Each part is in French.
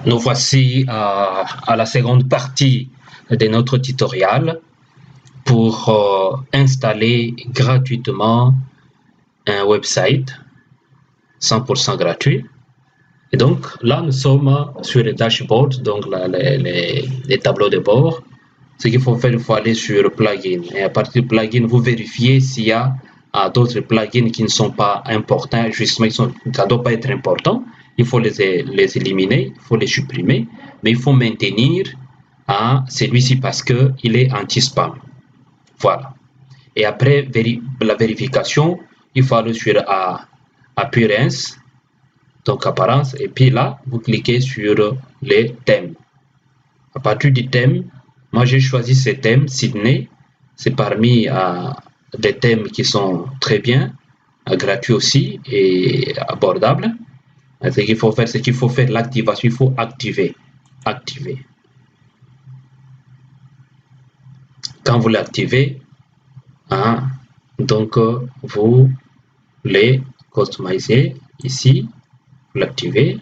Nous voici à la seconde partie de notre tutoriel pour installer gratuitement un website 100% gratuit. Et donc là, nous sommes sur le dashboard, donc les tableaux de bord. Ce qu'il faut faire, il faut aller sur plugin. Et à partir du plugin, vous vérifiez s'il y a d'autres plugins qui ne sont pas importants, justement, ça ne doit pas être important. Il faut les éliminer, il faut les supprimer, mais il faut maintenir celui-ci parce qu'il est anti-spam. Voilà. Et après la vérification, il faut aller sur Appearance, donc apparence, et puis là, vous cliquez sur les thèmes. À partir du thème, moi j'ai choisi ce thème, Sydney. C'est parmi des thèmes qui sont très bien, gratuits aussi et abordables. Ce qu'il faut faire, c'est qu'il faut faire l'activation, il faut activer. Quand vous l'activez, donc vous les customisez ici, vous l'activez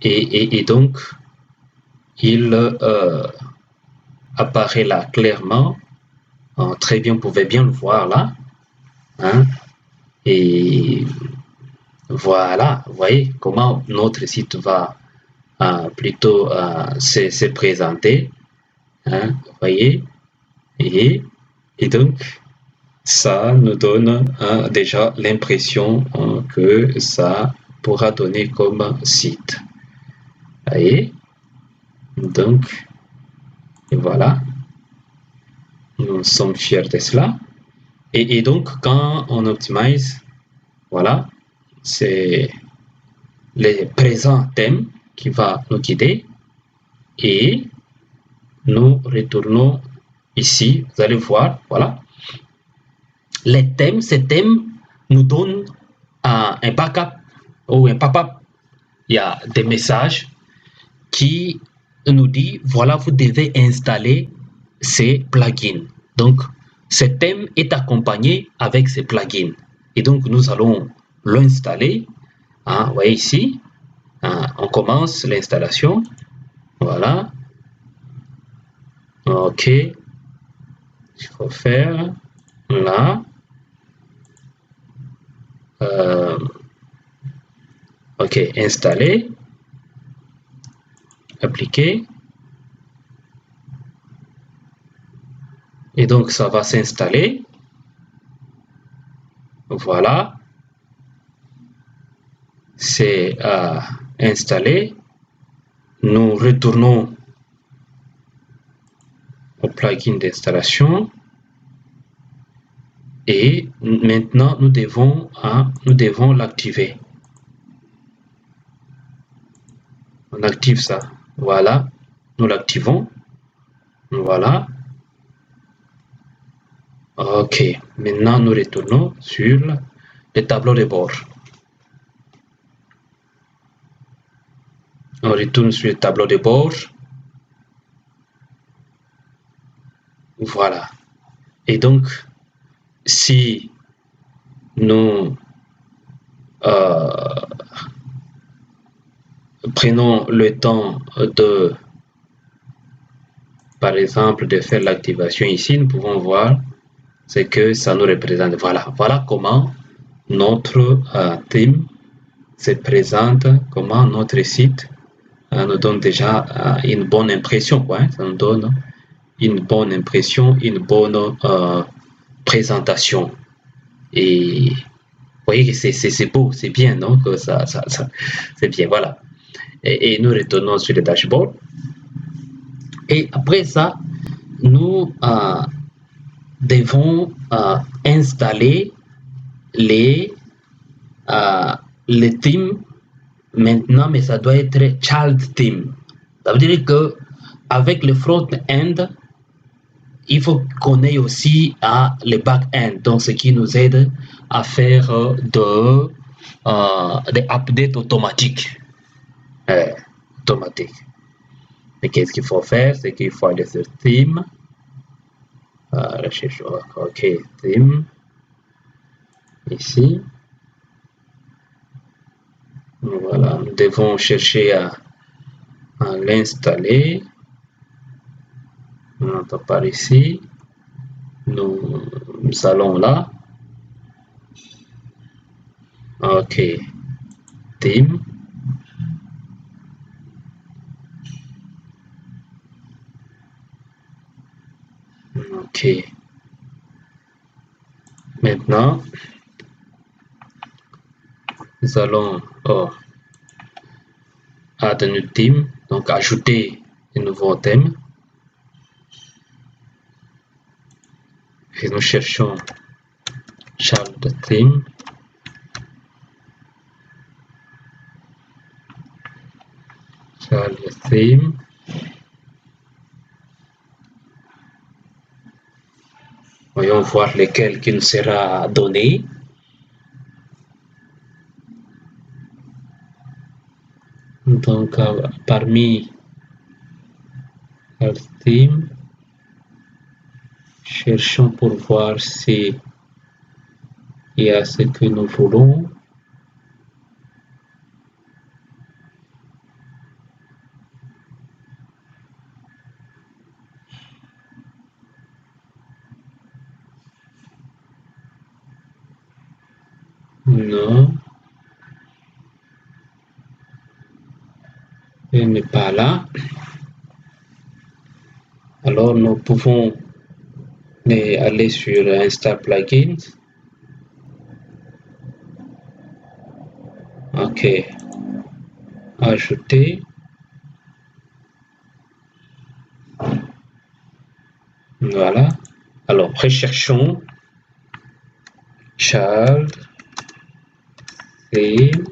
et donc il apparaît là clairement. Très bien, vous pouvez bien le voir là. Et voilà, vous voyez comment notre site va plutôt se présenter. Vous voyez, et donc ça nous donne déjà l'impression que ça pourra donner comme site. Vous voyez, donc voilà, nous sommes fiers de cela. Et donc quand on optimise, voilà, c'est les présents thèmes qui va nous guider et nous retournons ici, vous allez voir, voilà. Les thèmes, ces thèmes nous donnent un backup ou un pop-up. Il y a des messages qui nous disent, voilà, vous devez installer ces plugins. Donc, ce thème est accompagné avec ces plugins. Et donc, nous allons l'installer. Vous voyez ici, on commence l'installation. Voilà. OK. Il faut faire là. OK, installer. Appliquer. Et donc, ça va s'installer. Voilà. C'est installé. Nous retournons au plugin d'installation. Et maintenant, nous devons l'activer. On active ça. Voilà. Nous l'activons. Voilà. OK. Maintenant, nous retournons sur le tableau de bord. On retourne sur le tableau de bord. Voilà. Et donc, si nous prenons le temps de, par exemple, de faire l'activation ici, nous pouvons voir ce que ça nous représente. Voilà comment notre thème se présente, comment notre site nous donne déjà une bonne impression. Ça nous donne une bonne impression, une bonne présentation. Et vous voyez que c'est beau, c'est bien, non? Que ça c'est bien, voilà. Et nous retournons sur le dashboard. Et après ça, nous devons installer les themes maintenant, mais ça doit être child theme. Ça veut dire que avec le front-end, il faut qu'on ait aussi le back-end, donc ce qui nous aide à faire des updates automatiques. Mais qu'est-ce qu'il faut faire? C'est qu'il faut aller sur Theme. Recherche, OK, Theme. Ici. Voilà, nous devons chercher à l'installer. On n'entend par ici. Nous allons là. OK. Theme. OK. Maintenant, nous allons add a new theme, donc ajouter un nouveau thème. Et nous cherchons child theme. Child theme. Voyons voir lequel qui nous sera donné. Donc, parmi child theme, cherchons pour voir si il y a ce que nous voulons. Non, il n'est pas là. Alors, nous pouvons aller sur Install Plugins. OK. Ajouter. Voilà. Alors, recherchons child theme.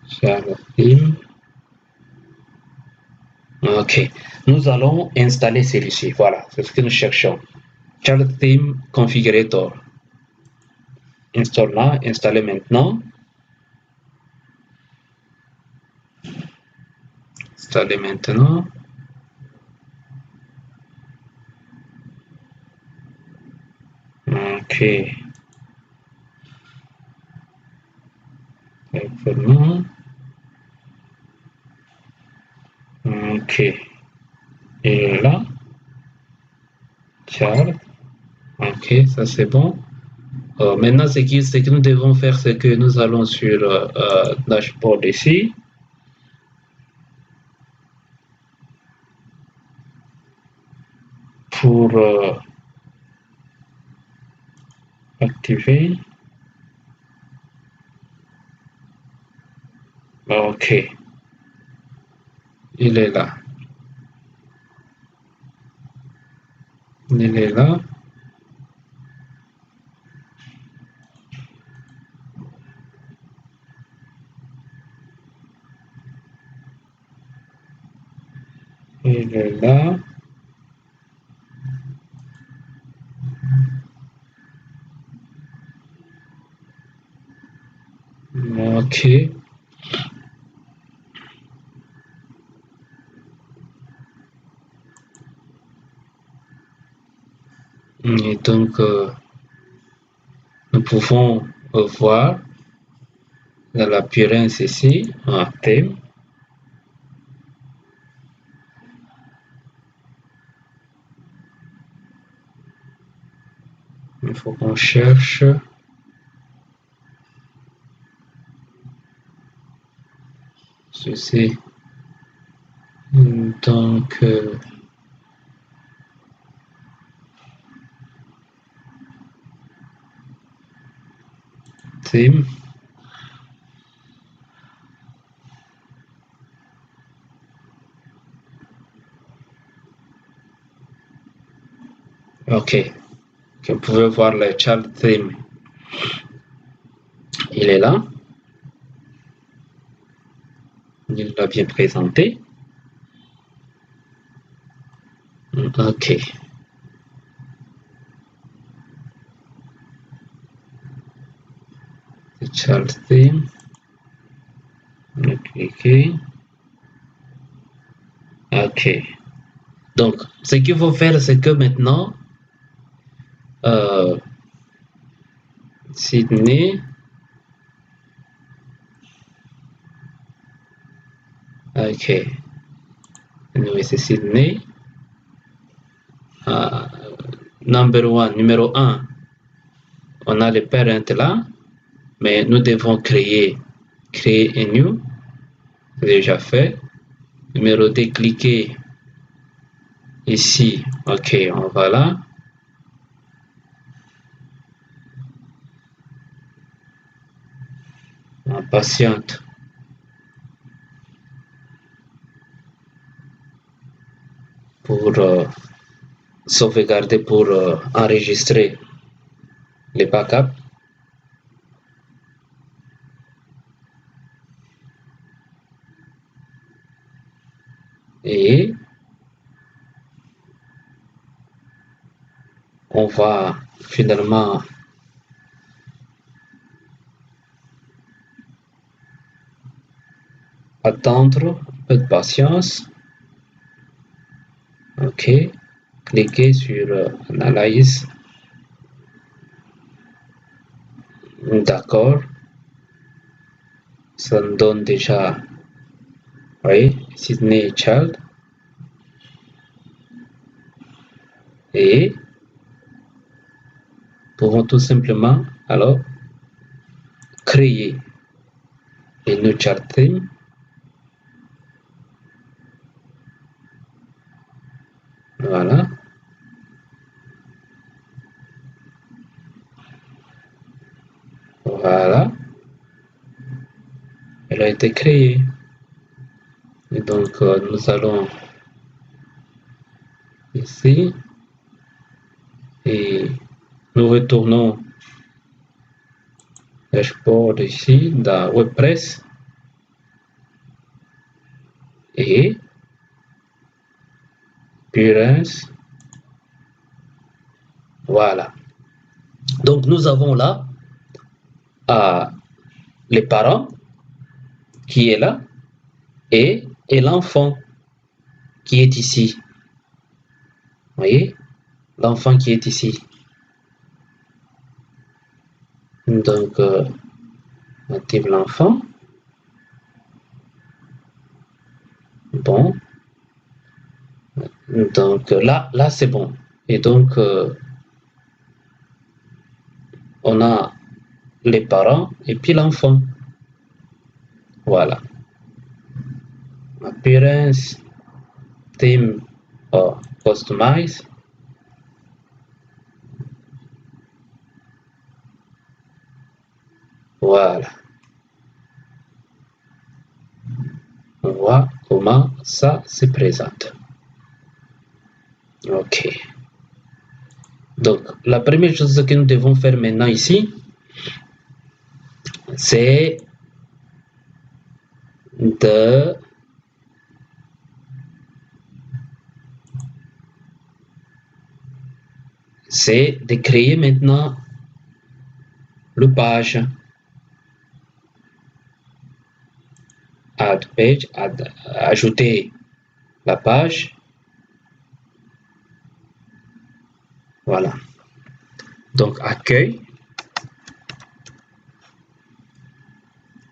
Child theme. OK. Nous allons installer celui-ci. Voilà, c'est ce que nous cherchons. Child theme configurator. Installe là, installer maintenant. Installer maintenant. OK. Actuellement. OK. Et là. Child. OK, ça c'est bon. Maintenant, ce que nous devons faire, c'est que nous allons sur dashboard ici. Pour activer. OK. Il est là. Il est là. Il est là. OK. Et donc, nous pouvons voir dans l'apparence ici un thème. Il faut qu'on cherche. Ceci. Donc, thème. OK. Vous pouvez voir le child theme. Il est là. Il l'a bien présenté. OK. Le child theme. On va cliquer. OK. Donc, ce qu'il faut faire, c'est que maintenant, Sydney. Ok. Anyway, c'est Sydney. Numéro 1, on a le parent là, mais nous devons créer un new, déjà fait. Numéro 2, cliquez ici, ok, on va là. On patiente. Pour sauvegarder, pour enregistrer les backups. Et on va finalement attendre un peu de patience. Ok, cliquez sur Analyse. D'accord, ça nous donne déjà, oui, Sydney Child. Et pouvons tout simplement alors créer une new chart theme. Voilà. Voilà. Elle a été créée. Et donc, nous allons ici et nous retournons dashboard ici dans WordPress et appearance. Voilà. Donc, nous avons là les parents qui est là et l'enfant qui est ici. Vous voyez, l'enfant qui est ici. Donc, on active l'enfant. Bon. Donc, là c'est bon. Et donc, on a les parents et puis l'enfant. Voilà. Appearance, theme, customize. Voilà. On voit comment ça se présente. Ok. Donc, la première chose que nous devons faire maintenant ici, c'est de créer maintenant le page. Add page, ajouter la page. Voilà. Donc, accueil.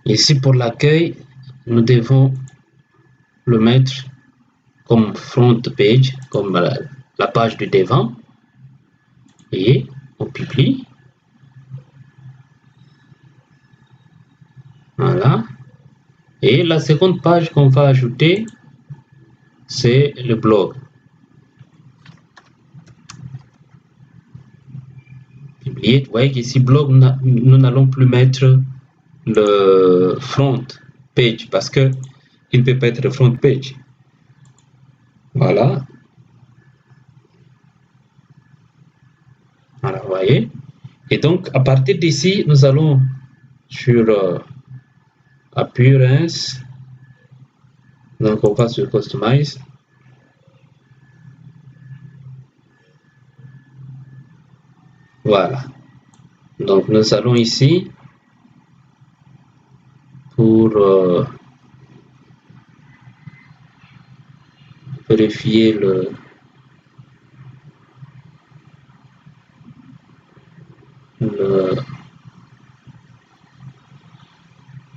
Ici, pour l'accueil, nous devons le mettre comme front page, comme la page du devant. Et on publie. Voilà. Et la seconde page qu'on va ajouter, c'est le blog. Publier. Vous voyez qu'ici, blog, nous n'allons plus mettre le front page parce que il ne peut pas être front page. Voilà. Voilà, vous voyez. Et donc, à partir d'ici, nous allons sur Appearance. Donc, on va sur Customize. Voilà. Donc, nous allons ici pour vérifier le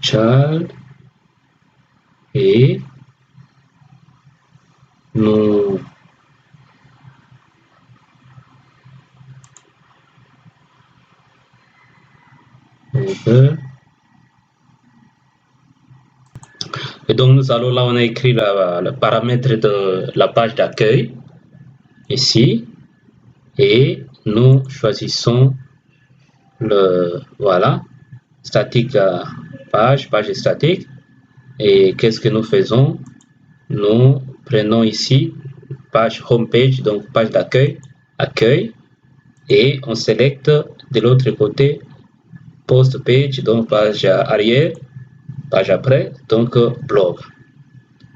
child et nous et donc nous allons là, on a écrit le paramètre de la page d'accueil ici et nous choisissons le voilà statique page statique et qu'est-ce que nous faisons? Nous prenons ici page homepage, donc page d'accueil, accueil, et on sélecte de l'autre côté post page, donc page arrière, page après, donc blog.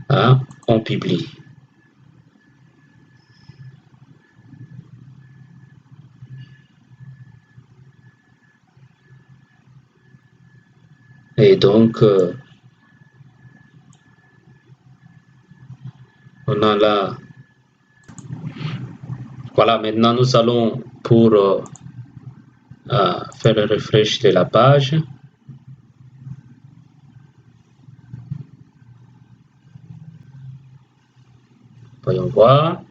Hein, on publie. Et donc, on a là, voilà, maintenant nous allons pour faire le refresh de la page. Voyons voir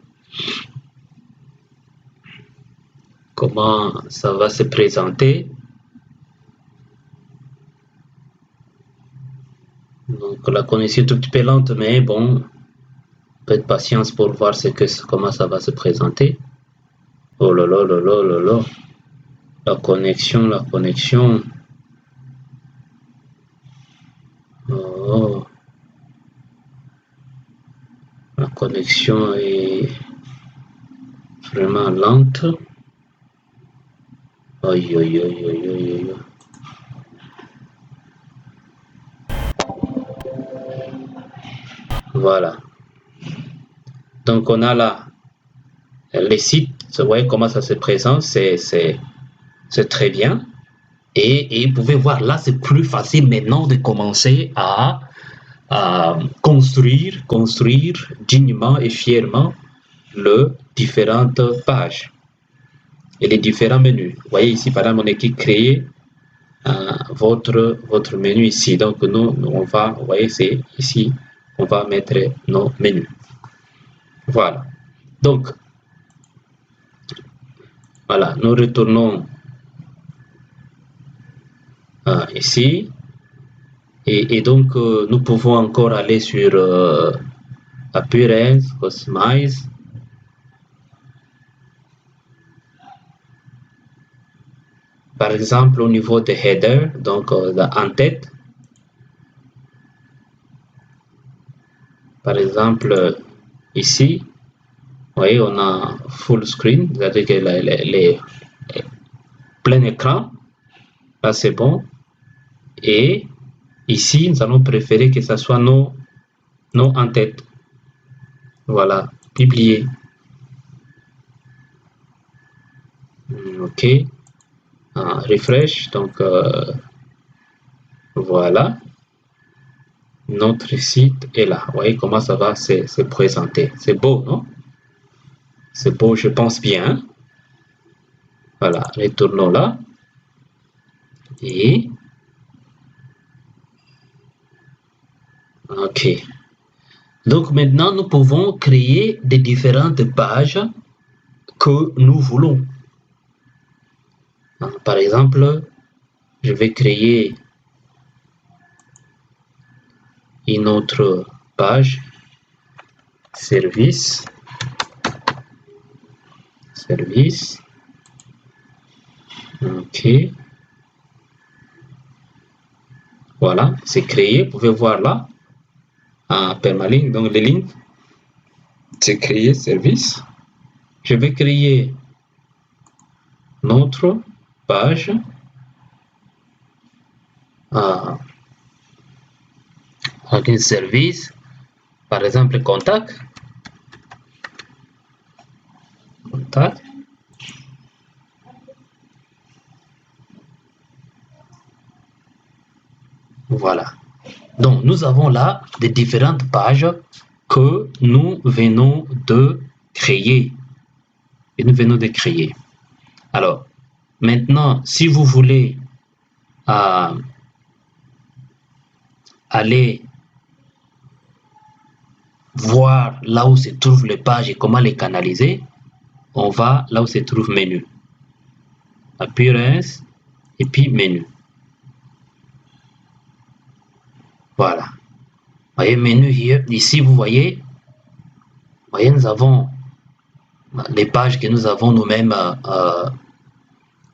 comment ça va se présenter. Donc la connexion est un tout petit peu lente, mais bon, un peu de patience pour voir comment ça va se présenter. Oh là là là là là là. La connexion, la connexion. Oh. La connexion est vraiment lente. Aïe aïe aïe aïe aïe aïe. Voilà. Donc on a là les sites, vous voyez comment ça se présente, c'est très bien. Et vous pouvez voir là, c'est plus facile maintenant de commencer à construire dignement et fièrement les différentes pages et les différents menus. Vous voyez ici, par exemple, on écrit créer votre menu ici. Donc, nous, on va, vous voyez, c'est ici, on va mettre nos menus. Voilà. Donc, voilà, nous retournons ici. Et donc, nous pouvons encore aller sur Appearance, Customize. Par exemple, au niveau de header, donc en tête, par exemple, ici, vous voyez, on a full screen, c'est-à-dire que les plein écran, là c'est bon. Et ici, nous allons préférer que ça soit nos en tête. Voilà, publier. OK. Refresh, donc voilà. Notre site est là. Vous voyez comment ça va se présenter. C'est beau, non? C'est beau, je pense bien. Voilà, retournons là. Et OK. Donc maintenant, nous pouvons créer des différentes pages que nous voulons. Par exemple, je vais créer une autre page, service, OK. Voilà, c'est créé, vous pouvez voir là, en permalink, donc les lignes, c'est créé, service. Je vais créer notre page avec un service, par exemple contact. Voilà. Donc, nous avons là des différentes pages que nous venons de créer. Alors, maintenant, si vous voulez aller voir là où se trouvent les pages et comment les canaliser, on va là où se trouve menu. Appearance et puis menu. Voilà. Vous voyez, menu ici, vous voyez, nous avons les pages que nous avons nous-mêmes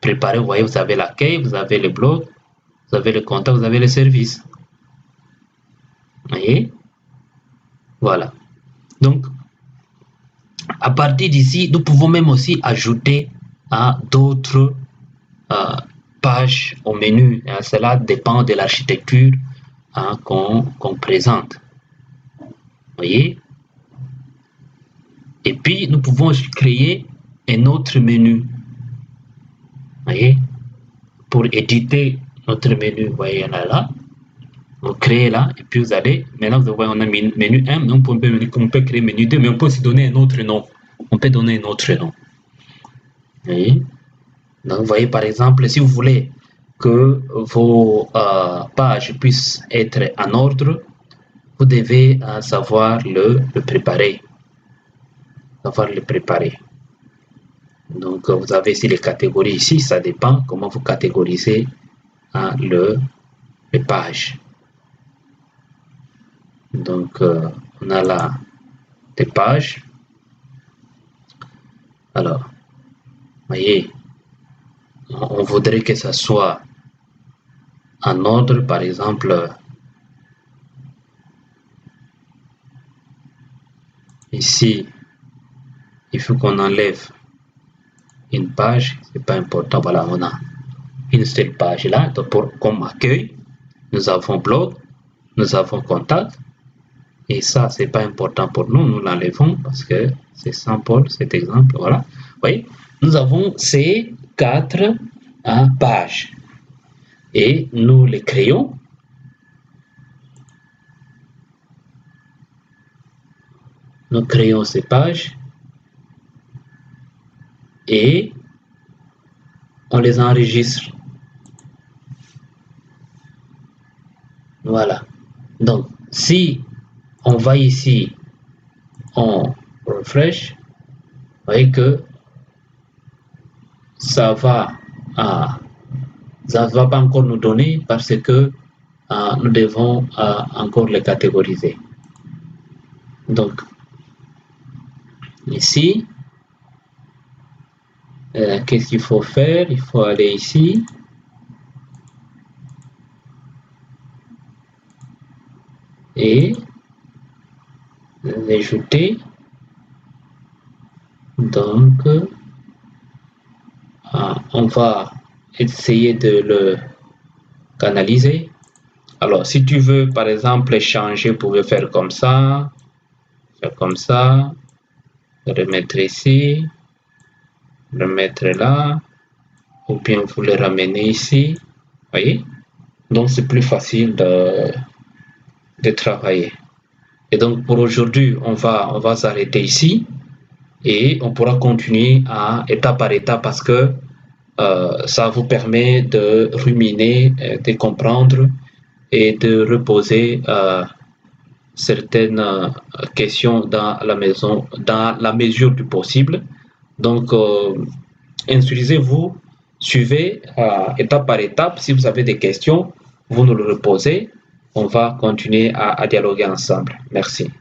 préparées. Vous voyez, vous avez l'accueil, vous avez le blog, vous avez le contact, vous avez les services. Vous voyez? Voilà. Donc, à partir d'ici, nous pouvons même aussi ajouter d'autres pages au menu. Cela dépend de l'architecture qu'on présente. Vous voyez? Et puis, nous pouvons aussi créer un autre menu. Vous voyez? Pour éditer notre menu, vous voyez, il y en a là. Vous créez là, et puis vous allez, maintenant vous voyez, on a menu 1, mais on peut créer menu 2, mais on peut aussi donner un autre nom. On peut donner un autre nom. Vous voyez? Donc, vous voyez, par exemple, si vous voulez que vos pages puissent être en ordre, vous devez savoir le préparer. Donc, vous avez ici les catégories. Ici, ça dépend comment vous catégorisez les pages. Donc, on a là des pages. Alors, vous voyez, on voudrait que ça soit en ordre, par exemple, ici, il faut qu'on enlève une page, c'est pas important, voilà, on a une seule page là, donc comme accueil, nous avons blog, nous avons contact, et ça, c'est pas important pour nous, nous l'enlevons parce que c'est simple, cet exemple, voilà. Vous voyez, nous avons ces 4 pages, et nous les créons. Nous créons ces pages et on les enregistre. Voilà. Donc, si on va ici, on refresh, vous voyez que ça va pas encore nous donner parce que nous devons encore les catégoriser. Donc, ici, qu'est-ce qu'il faut faire? Il faut aller ici. Et l'ajouter. Donc, on va essayer de le canaliser. Alors, si tu veux, par exemple, changer, vous pouvez faire comme ça, remettre ici, remettre là, ou bien vous le ramener ici. Voyez? Donc, c'est plus facile de travailler. Et donc, pour aujourd'hui, on va s'arrêter ici et on pourra continuer étape par étape parce que ça vous permet de ruminer, de comprendre et de reposer certaines questions dans la mesure du possible. Donc, instruisez-vous, suivez étape par étape. Si vous avez des questions, vous nous le reposez. On va continuer à dialoguer ensemble. Merci.